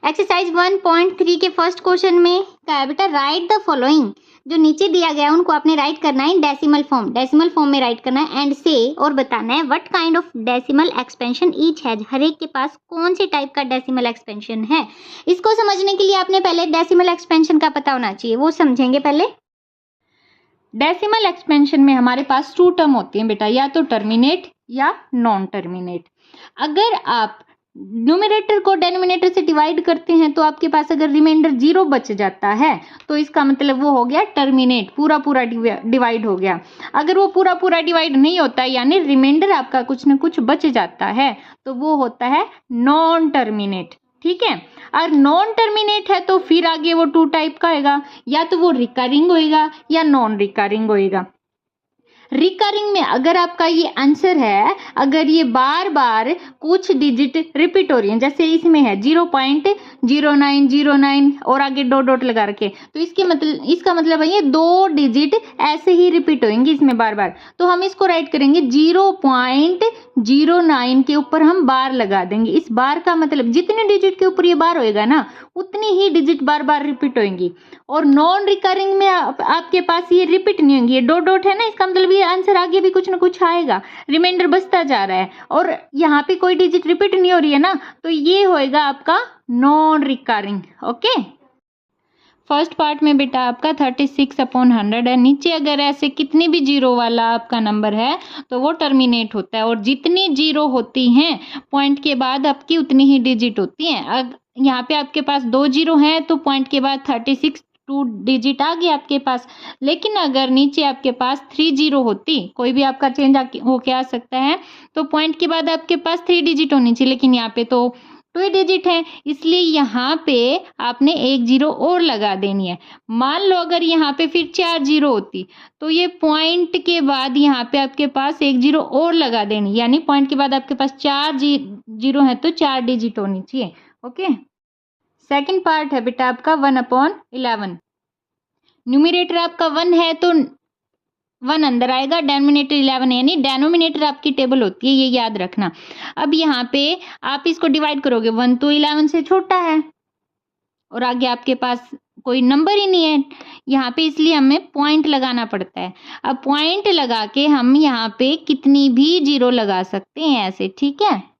Exercise 1.3 के first question में क्या है बेटा, राइट द फॉलोइंग। जो नीचे दिया गया है उनको आपने राइट करना है डेसिमल फॉर्म में राइट करना है एंड से और बताना है what kind of decimal expansion each has. हर एक के पास कौन से टाइप का डेसिमल एक्सपेंशन है। इसको समझने के लिए आपने पहले डेसिमल एक्सपेंशन का पता होना चाहिए, वो समझेंगे पहले। डेसिमल एक्सपेंशन में हमारे पास 2 टर्म होती हैं बेटा, या तो टर्मिनेट या नॉन टर्मिनेट। अगर आप न्यूमरेटर को डेनोमिनेटर से डिवाइड करते हैं तो आपके पास अगर रिमाइंडर 0 बच जाता है तो इसका मतलब वो हो गया टर्मिनेट, पूरा डिवाइड हो गया। अगर वो पूरा डिवाइड नहीं होता है यानी रिमाइंडर आपका कुछ न कुछ बच जाता है तो वो होता है नॉन टर्मिनेट। ठीक है, और नॉन टर्मिनेट है तो फिर आगे वो 2 टाइप का होगा, या तो वो रिकरिंग होएगा या नॉन रिकरिंग होएगा। रिकरिंग में अगर आपका ये आंसर है, अगर ये बार बार कुछ डिजिट रिपीट हो रही है, जैसे इसमें है 0.0909 और आगे डॉट लगा रखे, तो इसका मतलब है ये 2 डिजिट ऐसे ही रिपीट होंगे इसमें बार बार। तो हम इसको राइट करेंगे 0.09 के ऊपर हम बार लगा देंगे। इस बार का मतलब जितने डिजिट के ऊपर ये बार होएगा ना उतनी ही डिजिट बार बार रिपीट होंगी। और नॉन रिकरिंग में आपके पास ये रिपीट नहीं होंगी, ये डॉट है ना, इसका मतलब ये आंसर आगे भी कुछ ना कुछ आएगा, रिमाइंडर बचता जा रहा है और यहाँ पे कोई डिजिट रिपीट नहीं हो रही है ना, तो ये होएगा आपका non recurring. Okay, first part में बेटा आपका 36/100 है। नीचे अगर ऐसे कितनी भी जीरो वाला आपका नंबर है तो वो टर्मिनेट होता है, और जितनी जीरो होती हैं पॉइंट के बाद आपकी उतनी ही डिजिट होती हैं। यहाँ पे आपके पास 2 जीरो हैं तो पॉइंट के बाद 36 2 डिजिट आ गई आपके पास। लेकिन अगर नीचे आपके पास 3 जीरो होती, कोई भी आपका चेंज होके आ सकता है, तो पॉइंट के बाद आपके पास 3 डिजिट होनी चाहिए, लेकिन यहाँ पे तो 2 डिजिट है, इसलिए यहाँ पे आपने 1 जीरो और लगा देनी है। मान लो अगर यहाँ पे फिर 4 जीरो होती तो ये पॉइंट के बाद यहाँ पे आपके पास 1 जीरो और लगा देनी, यानी पॉइंट के बाद आपके पास 4 जीरो है तो 4 डिजिट होनी चाहिए। ओके, सेकंड पार्ट है बेटा आपका 1/11। न्यूमरेटर आपका 1 है तो 1 अंदर आएगा, डेनोमिनेटर 11 है, यानी डेनोमिनेटर आपकी टेबल होती है, ये याद रखना। अब यहाँ पे आप इसको डिवाइड करोगे, 1 तो 11 से छोटा है और आगे आपके पास कोई नंबर ही नहीं है यहाँ पे, इसलिए हमें पॉइंट लगाना पड़ता है। अब पॉइंट लगा के हम यहाँ पे कितनी भी जीरो लगा सकते हैं ऐसे, ठीक है।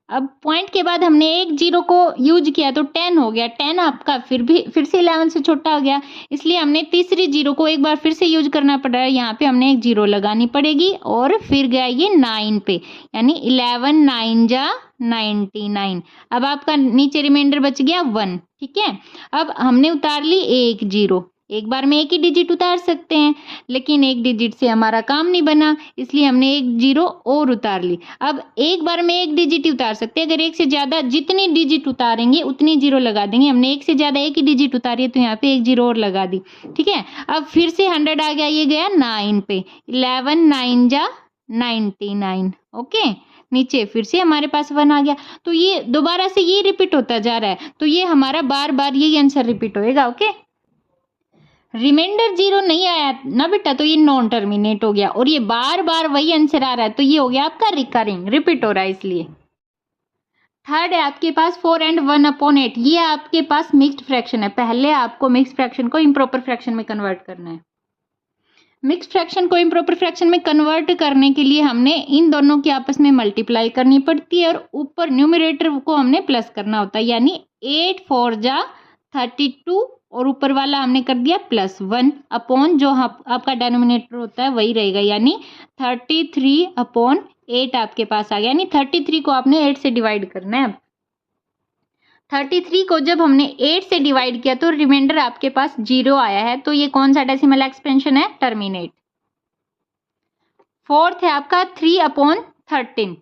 अब पॉइंट के बाद हमने 1 जीरो को यूज किया तो 10 हो गया, 10 आपका फिर से 11 से छोटा हो गया, इसलिए हमने तीसरी जीरो को एक बार फिर से यूज करना पड़ रहा है। यहाँ पे हमने 1 जीरो लगानी पड़ेगी और फिर गया ये 9 पे, यानी 11 9 जा 99। अब आपका नीचे रिमाइंडर बच गया 1, ठीक है। अब हमने उतार ली 1 जीरो, एक बार में एक ही डिजिट उतार सकते हैं, लेकिन एक डिजिट से हमारा काम नहीं बना, इसलिए हमने 1 जीरो और उतार ली। अब एक बार में एक डिजिट ही उतार सकते हैं, अगर एक से ज्यादा जितनी डिजिट उतारेंगे उतनी जीरो लगा देंगे। हमने एक से ज्यादा एक ही डिजिट उतारी है तो यहाँ पे 1 जीरो और लगा दी, ठीक है। अब फिर से 100 आ गया, ये गया 9 पे, 11 9 जा 99। ओके, नीचे फिर से हमारे पास 1 आ गया, तो ये दोबारा से ये रिपीट होता जा रहा है, तो ये हमारा बार बार यही आंसर रिपीट होएगा। ओके, रिमाइंडर 0 नहीं आया ना बेटा तो ये नॉन टर्मिनेट हो गया, और ये बार बार वही आंसर आ रहा है तो ये हो गया आपका रिकरिंग, रिपीट हो रहा है इसलिए। थर्ड है आपके पास 4 and 1/8, ये आपके पास मिक्स्ड फ्रैक्शन है। पहले आपको मिक्स्ड फ्रैक्शन को इम्प्रॉपर फ्रैक्शन में कन्वर्ट करना है। मिक्स्ड फ्रैक्शन को इम्प्रॉपर फ्रैक्शन में कन्वर्ट करने के लिए हमने इन दोनों की आपस में मल्टीप्लाई करनी पड़ती है और ऊपर न्यूमरेटर को हमने प्लस करना होता है, यानी 8 4 जा 32 और ऊपर वाला हमने कर दिया +1 अपॉन जो आपका डेनोमिनेटर होता है वही रहेगा, यानी 33/8 आपके पास आ गया। यानी 33 को आपने 8 से डिवाइड करना है। 33 को जब हमने 8 से डिवाइड किया तो रिमाइंडर आपके पास 0 आया है, तो ये कौन सा डेसिमल एक्सपेंशन है, टर्मिनेट। फोर्थ है आपका 3/13।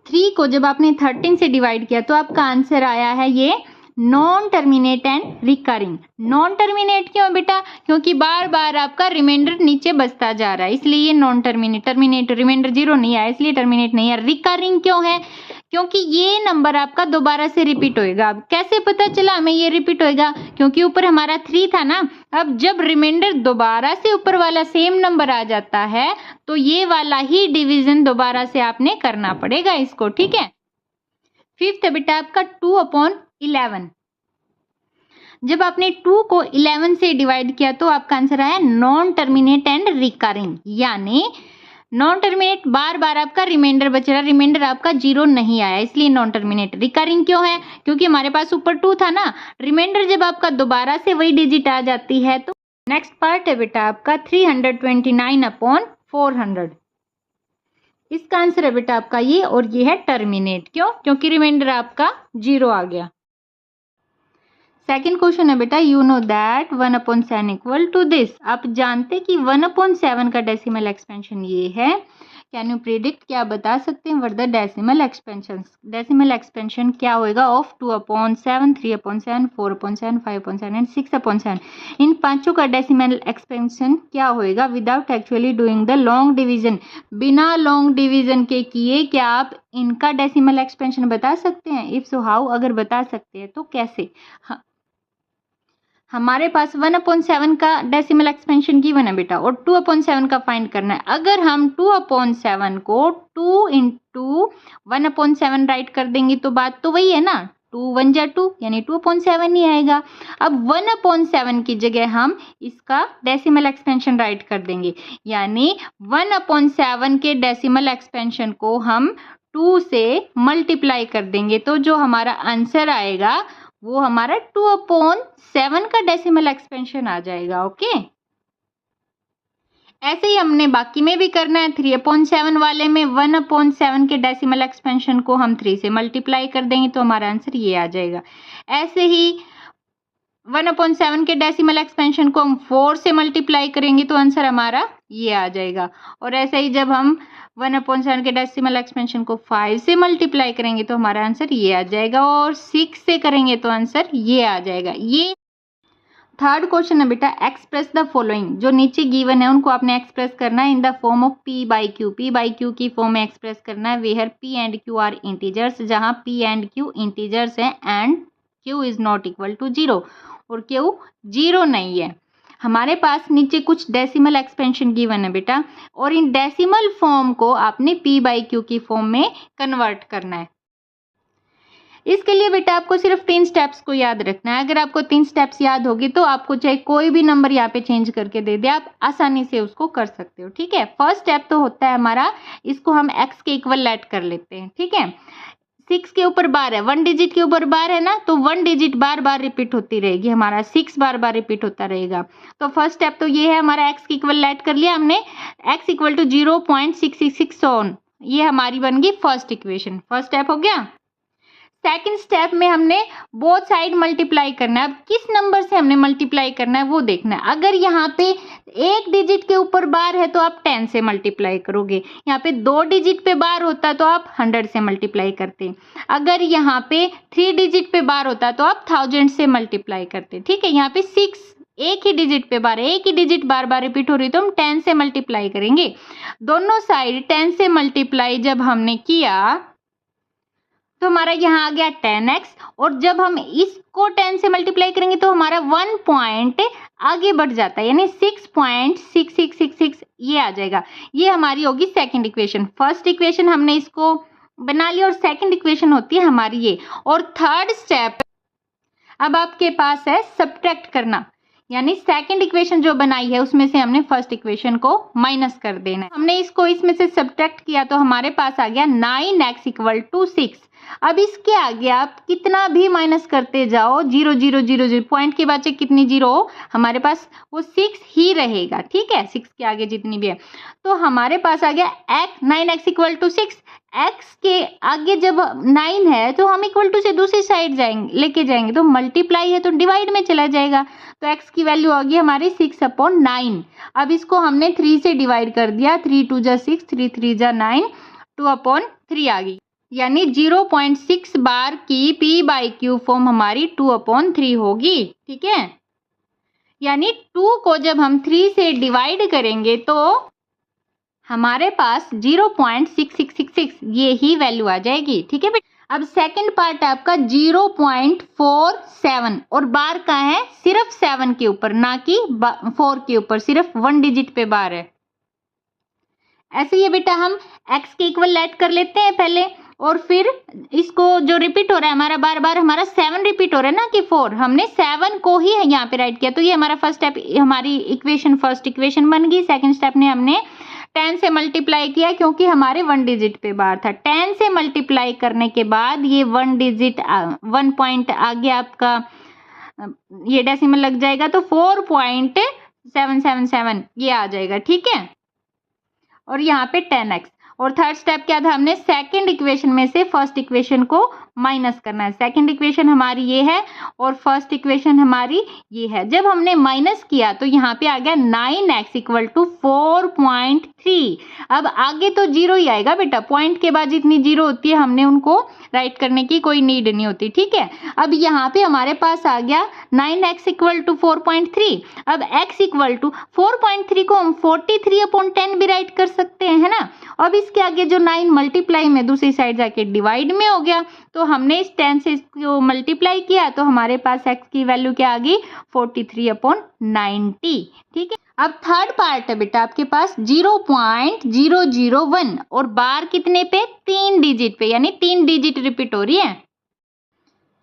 3 को जब आपने 13 से डिवाइड किया तो आपका आंसर आया है ये non terminate and recurring. Non terminate क्यों बेटा, क्योंकि बार बार आपका रिमाइंडर नीचे बचता जा रहा है, इसलिए ये नॉन टर्मिनेट रिमाइंडर 0 नहीं आया इसलिए टर्मिनेट नहीं है। रिकरिंग क्यों है, क्योंकि ये नंबर आपका दोबारा से रिपीट होएगा। अब कैसे पता चला हमें ये रिपीट होएगा, क्योंकि ऊपर हमारा 3 था ना, अब जब रिमाइंडर दोबारा से ऊपर वाला सेम नंबर आ जाता है तो ये वाला ही डिवीजन दोबारा से आपने करना पड़ेगा इसको, ठीक है। फिफ्थ है बेटा आपका 2/11। जब आपने 2 को 11 से डिवाइड किया तो आपका आंसर आया नॉन टर्मिनेट एंड रिकरिंग, यानी नॉन टर्मिनेट बार बार आपका रिमाइंडर बच रहा, रिमाइंडर आपका 0 नहीं आया, इसलिए नॉन टर्मिनेट। रिकरिंग क्यों है? क्योंकि हमारे पास ऊपर 2 था ना, रिमाइंडर जब आपका दोबारा से वही डिजिट आ जाती है तो। नेक्स्ट पार्ट है बेटा आपका 329/400। इसका आंसर है बेटा आपका ये, और ये है टर्मिनेट। क्यों? क्योंकि रिमाइंडर आपका 0 आ गया। सेकेंड क्वेश्चन है बेटा, you know that 1/7 equal to this. आप जानते कि 1/7 का डेसिमल एक्सपेंशन ये है। कैन यू प्रिडिक्ट, क्या बता सकते हैं what the decimal expansion? Decimal expansion क्या होएगा ऑफ 2/7, 3/7, 4/7, 5/7 एंड 6/7? इन पांचों का डेसिमल एक्सपेंशन क्या होएगा without actually doing the long division? बिना लॉन्ग डिवीजन के किए क्या आप इनका डेसिमल एक्सपेंशन बता सकते हैं? इफ सो हाउ, अगर बता सकते हैं तो कैसे? हमारे पास 1/7 का डेसिमल एक्सपेंशन गिवन है बेटा, और 2/7 का फाइंड करना है। अगर हम 2/7 को 2 × 1/7 राइट कर देंगे तो बात तो वही है ना, 2 1 जा 2 यानी 2/7 ही आएगा। अब 1/7 की जगह हम इसका डेसिमल एक्सपेंशन राइट कर देंगे, यानी 1/7 के डेसिमल एक्सपेंशन को हम 2 से मल्टीप्लाई कर देंगे तो जो हमारा आंसर आएगा वो हमारा 2/7 का डेसिमल एक्सपेंशन आ जाएगा। ओके, ऐसे ही हमने बाकी में भी करना है। 3/7 वाले में 1/7 के डेसिमल एक्सपेंशन को हम 3 से मल्टीप्लाई कर देंगे तो हमारा आंसर ये आ जाएगा। ऐसे ही 1/7 के डेसिमल एक्सपेंशन को हम 4 से मल्टीप्लाई करेंगे तो आंसर हमारा ये आ जाएगा। और ऐसे ही जब हम 1/7 के डेसिमल एक्सपेंशन को 5 से मल्टीप्लाई करेंगे तो हमारा आंसर ये आ जाएगा, और 6 से करेंगे तो आंसर ये आ जाएगा। ये थर्ड क्वेश्चन है बेटा, एक्सप्रेस द फॉलोइंग। जो नीचे गिवन है उनको आपने एक्सप्रेस करना है इन the form of P/Q। P/Q की फॉर्म में एक्सप्रेस करना है, where P and Q are integers, जहां P एंड Q इंटीजर्स हैं and Q is not equal to 0 और Q 0 नहीं है। हमारे पास नीचे कुछ डेसिमल एक्सपेंशन गिवन है बेटा, और इन डेसिमल फॉर्म को आपने P/Q की फॉर्म में कन्वर्ट करना है। इसके लिए बेटा आपको सिर्फ 3 स्टेप्स को याद रखना है। अगर आपको 3 स्टेप्स याद होगी तो आपको चाहे कोई भी नंबर यहाँ पे चेंज करके दे दे, आप आसानी से उसको कर सकते हो। ठीक है, फर्स्ट स्टेप तो होता है हमारा, इसको हम x के इक्वल लेट कर लेते हैं। ठीक है, 6 के ऊपर बार है, 1 डिजिट के ऊपर बार है ना, तो 1 डिजिट बार बार रिपीट होती रहेगी, हमारा 6 बार बार रिपीट होता रहेगा। तो फर्स्ट स्टेप तो ये है, हमारा x के इक्वल लेट कर लिया हमने, x इक्वल टू 0.666 ऑन, ये हमारी बन गई फर्स्ट इक्वेशन। फर्स्ट स्टेप हो गया। सेकंड स्टेप में हमने बोथ साइड मल्टीप्लाई करना है। अब किस नंबर से हमने मल्टीप्लाई करना है वो देखना है। अगर यहाँ पे 1 डिजिट के ऊपर बार है तो आप 10 से मल्टीप्लाई करोगे, यहाँ पे 2 डिजिट पे बार होता तो आप 100 से मल्टीप्लाई करते, अगर यहाँ पे 3 डिजिट पे बार होता तो आप 1000 से मल्टीप्लाई करते। ठीक है, यहाँ पे 6 एक ही डिजिट पे बार है, एक ही डिजिट बार बार रिपीट हो रही तो हम 10 से मल्टीप्लाई करेंगे। दोनों साइड 10 से मल्टीप्लाई जब हमने किया तो हमारा यहाँ आ गया 10x, और जब हम इसको 10 से मल्टीप्लाई करेंगे तो हमारा 1 पॉइंट आगे बढ़ जाता है, यानी 6.6666 ये आ जाएगा। ये हमारी होगी सेकंड इक्वेशन। फर्स्ट इक्वेशन हमने इसको बना लिया और सेकंड इक्वेशन होती है हमारी ये। और थर्ड स्टेप अब आपके पास है सब्ट्रैक्ट करना, यानी सेकंड इक्वेशन जो बनाई है उसमें से हमने फर्स्ट इक्वेशन को माइनस कर देना है। हमने इसको इसमें से सब्ट्रैक्ट किया तो हमारे पास आ गया 9x इक्वल टू 6। अब इसके आगे आप कितना भी माइनस करते जाओ, 0 0 0 0 पॉइंट के बाद कितनी 0 हो, हमारे पास वो 6 ही रहेगा। ठीक है, 6 के आगे जितनी भी है, तो हमारे पास आ गया 9x इक्वल टू 6। x के आगे जब 9 है तो हम इक्वल टू से दूसरी साइड जाएंगे, लेके जाएंगे, तो मल्टीप्लाई है तो डिवाइड में चला जाएगा, तो x की वैल्यू आ गई हमारी 6/9। अब इसको हमने 3 से डिवाइड कर दिया, 3 2 जा 6, 3 3 जा 9, 2/3 आ गई, यानी 0.6 बार की P/Q फॉर्म हमारी 2/3 होगी। ठीक है, यानी 2 को जब हम 3 से डिवाइड करेंगे तो हमारे पास 0.6666 ये ही वैल्यू आ जाएगी। ठीक है बेटा, अब सेकंड पार्ट है आपका 0.47, और बार का है सिर्फ 7 के ऊपर, ना कि 4 के ऊपर, सिर्फ 1 डिजिट पे बार है। ऐसे ही बेटा हम x के इक्वल लेट कर लेते हैं पहले, और फिर इसको जो रिपीट हो रहा है हमारा बार बार, हमारा 7 रिपीट हो रहा है ना कि 4, हमने 7 को ही यहाँ पे राइट किया। तो ये हमारा फर्स्ट स्टेप, हमारी इक्वेशन फर्स्ट इक्वेशन बन गई। सेकंड स्टेप ने हमने 10 से मल्टीप्लाई किया क्योंकि हमारे 1 डिजिट पे बार था। 10 से मल्टीप्लाई करने के बाद ये 1 डिजिट 1 पॉइंट आगे आपका ये डेसिमल लग जाएगा, तो 4.777 ये आ जाएगा, ठीक है। और यहाँ पे 10x। और थर्ड स्टेप क्या था, हमने सेकंड इक्वेशन में से फर्स्ट इक्वेशन को माइनस करना है। सेकंड इक्वेशन हमारी ये है और फर्स्ट इक्वेशन हमारी ये है। जब हमने माइनस किया तो यहाँ पे आ गया 9x इक्वल टू 4.3। अब आगे तो जीरो ही आएगा बेटा, पॉइंट के बाद जितनी जीरो होती है हमने उनको राइट करने की कोई नीड नहीं होती, ठीक है। अब यहाँ पे हमारे पास आ गया 9x इक्वल टू 4.3। अब x इक्वल टू 4.3 को हम 43/10 भी राइट कर सकते हैं, है ना। अब इसके आगे जो 9 मल्टीप्लाई में दूसरी साइड जाके डिवाइड में हो गया, तो हमने इस 10 से इसको मल्टीप्लाई किया तो हमारे पास x की वैल्यू क्या आ गई, 43/90, ठीक है। अब थर्ड पार्ट है बेटा आपके पास 0.001 और बार कितने पे, 3 डिजिट पे, यानी 3 डिजिट रिपीट हो रही है।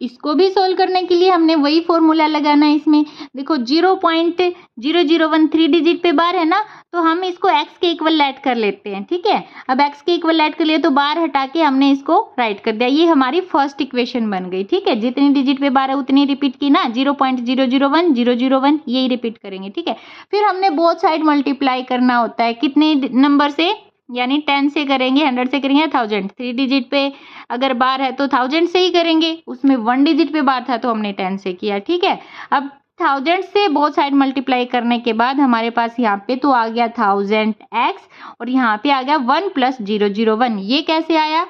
इसको भी सोल्व करने के लिए हमने वही फॉर्मूला लगाना है। इसमें देखो 0.001 3 डिजिट पे बार है ना, तो हम इसको x के इक्वल ऐड कर लेते हैं, ठीक है। अब x के इक्वल ऐड कर लिया तो बार हटा के हमने इसको राइट कर दिया। ये हमारी फर्स्ट इक्वेशन बन गई, ठीक है। जितनी डिजिट पे बार है उतनी रिपीट की ना, 0.001 यही रिपीट करेंगे, ठीक है। फिर हमने बोथ साइड मल्टीप्लाई करना होता है, कितने नंबर से, यानी 10 से करेंगे, 100 से करेंगे, 1000। 3 डिजिट पे अगर बार है तो 1000 से ही करेंगे, उसमें 1 डिजिट पे बार था तो हमने 10 से किया, ठीक है। अब 1000 से बोथ साइड मल्टीप्लाई करने के बाद हमारे पास यहाँ पे तो आ गया 1000x और यहाँ पे आ गया 1 + 001। ये कैसे आया,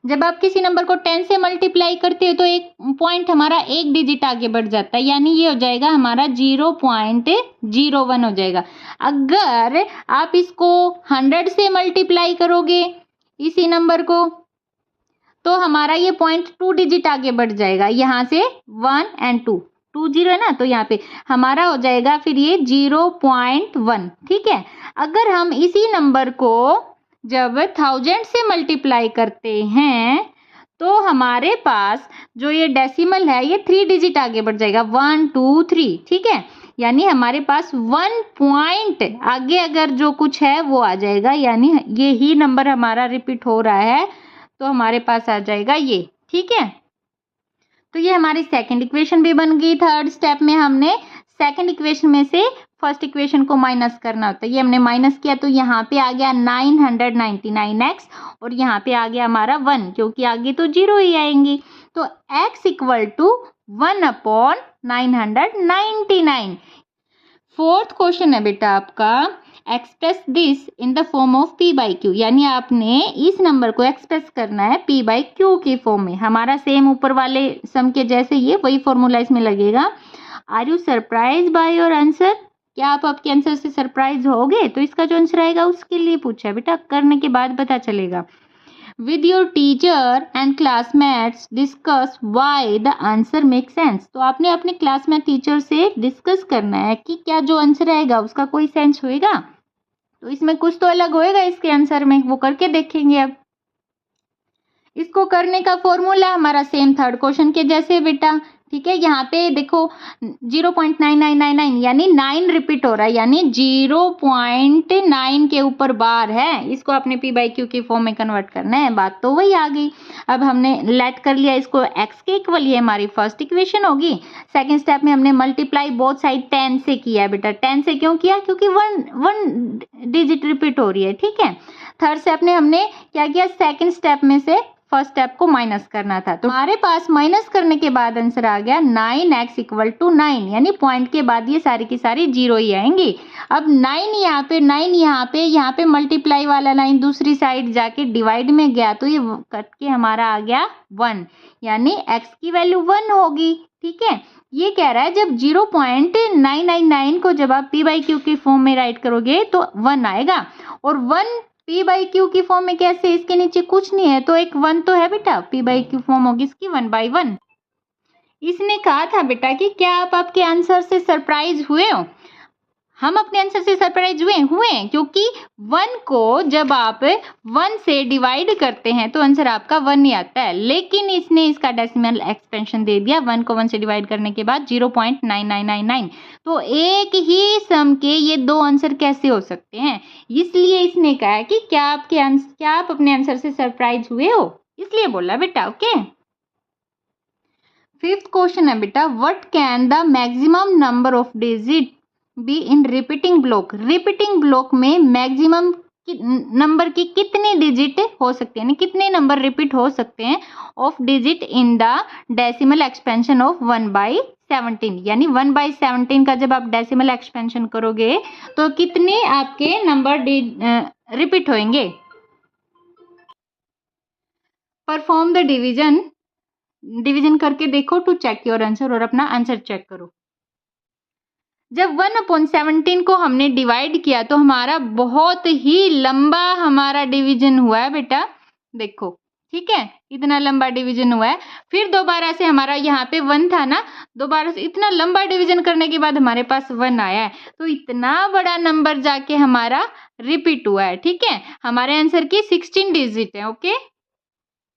जब आप किसी नंबर को 10 से मल्टीप्लाई करते हो तो एक पॉइंट हमारा एक डिजिट आगे बढ़ जाता है, यानी ये हो जाएगा हमारा 0.01 हो जाएगा। अगर आप इसको 100 से मल्टीप्लाई करोगे इसी नंबर को तो हमारा ये पॉइंट 2 डिजिट आगे बढ़ जाएगा, यहाँ से 1 और 2 0 है ना, तो यहाँ पे हमारा हो जाएगा फिर ये 0.1, ठीक है। अगर हम इसी नंबर को जब 1000 से मल्टीप्लाई करते हैं तो हमारे पास जो ये डेसिमल है ये 3 डिजिट आगे बढ़ जाएगा, 1 2 3, ठीक है। यानी हमारे पास 1 पॉइंट आगे अगर जो कुछ है वो आ जाएगा, यानी ये ही नंबर हमारा रिपीट हो रहा है तो हमारे पास आ जाएगा ये, ठीक है। तो ये हमारी सेकंड इक्वेशन भी बन गई। थर्ड स्टेप में हमने सेकंड इक्वेशन में से फर्स्ट इक्वेशन को माइनस करना होता है, ये हमने माइनस किया तो यहाँ पे आ गया 999x और यहाँ पे आ गया हमारा 1, क्योंकि आगे तो जीरो ही आएंगी। तो x equal to 1/999। Fourth question है बेटा आपका, express this in the form of p/q, यानी आपने इस नंबर को एक्सप्रेस करना है p/q की फॉर्म में। हमारा सेम ऊपर वाले सम के जैसे ये वही फॉर्मूला इसमें लगेगा। Are you surprise by your answer, क्या आप आपके आंसर से सरप्राइज होगे? तो इसका जो आंसर आएगा उसके लिए पूछा है बेटा, करने के बाद पता चलेगा। With your teacher and classmates discuss why the answer make sense, तो आपने अपने क्लासमेट टीचर से डिस्कस करना है कि क्या जो आंसर आएगा उसका कोई सेंस होएगा। तो इसमें कुछ तो अलग होएगा इसके आंसर में, वो करके देखेंगे। अब इसको करने का फॉर्मूला हमारा सेम थर्ड क्वेश्चन के जैसे बेटा, ठीक है। यहाँ पे देखो 0.9999 यानी 9 रिपीट हो रहा है, यानी 0.9 के ऊपर बार है, इसको आपने p/q की फॉर्म में कन्वर्ट करना है। बात तो वही आ गई। अब हमने लेट कर लिया इसको x के इक्वल, ये हमारी फर्स्ट इक्वेशन होगी। सेकंड स्टेप में हमने मल्टीप्लाई बोथ साइड 10 से किया बेटा। 10 से क्यों किया, क्योंकि 1 डिजिट रिपीट हो रही है, ठीक है। थर्ड स्टेप में हमने क्या किया, सेकंड स्टेप में से फर्स्ट स्टेप को माइनस करना था, तो हमारे पास माइनस करने के बाद आंसर आ गया 9x इक्वल टू 9, यानी पॉइंट के बाद ये सारी की सारी जीरो ही आएंगी। अब 9 यहाँ पे, 9 यहाँ पे मल्टीप्लाई वाला लाइन दूसरी साइड जाके डिवाइड में गया तो ये कट के हमारा आ गया 1, यानी x की वैल्यू 1 होगी, ठीक है। ये कह रहा है जब 0.999 को जब आप p/q की फॉर्म में राइट करोगे तो 1 आएगा, और 1 p/q की फॉर्म में कैसे, इसके नीचे कुछ नहीं है तो एक 1 तो है बेटा, p/q फॉर्म होगी इसकी 1/1। इसने कहा था बेटा कि क्या आप आपके आंसर से सरप्राइज हुए हो। हम अपने आंसर से सरप्राइज हुए क्योंकि 1 को जब आप 1 से डिवाइड करते हैं तो आंसर आपका 1 ही आता है, लेकिन इसने इसका डेसिमल एक्सपेंशन दे दिया 1 को 1 से डिवाइड करने के बाद 0.9999। तो एक ही सम के ये दो आंसर कैसे हो सकते हैं, इसलिए इसने कहा कि क्या आप अपने आंसर से सरप्राइज हुए हो, इसलिए बोला बेटा। ओके, 5th क्वेश्चन है बेटा, what can the maximum number of digit be in repeating block. Repeating block में मैक्सिमम नंबर की कितनी डिजिट हो सकते हैं, कितने नंबर रिपीट हो सकते हैं of digit in the decimal expansion of 1/17, यानी 1/17 का जब आप डेसिमल एक्सपेंशन करोगे तो कितने आपके नंबर रिपीट होंगे। परफॉर्म द डिवीजन करके देखो टू चेक योर आंसर, और अपना आंसर चेक करो। जब 1/17 को हमने डिवाइड किया तो हमारा बहुत ही लंबा हमारा डिवीजन हुआ है बेटा, देखो ठीक है, इतना लंबा डिवीजन हुआ है। फिर दोबारा से हमारा यहाँ पे 1 था ना, दोबारा से इतना लंबा डिवीजन करने के बाद हमारे पास 1 आया है, तो इतना बड़ा नंबर जाके हमारा रिपीट हुआ है। ठीक है, हमारे आंसर की 16 डिजिट है। ओके,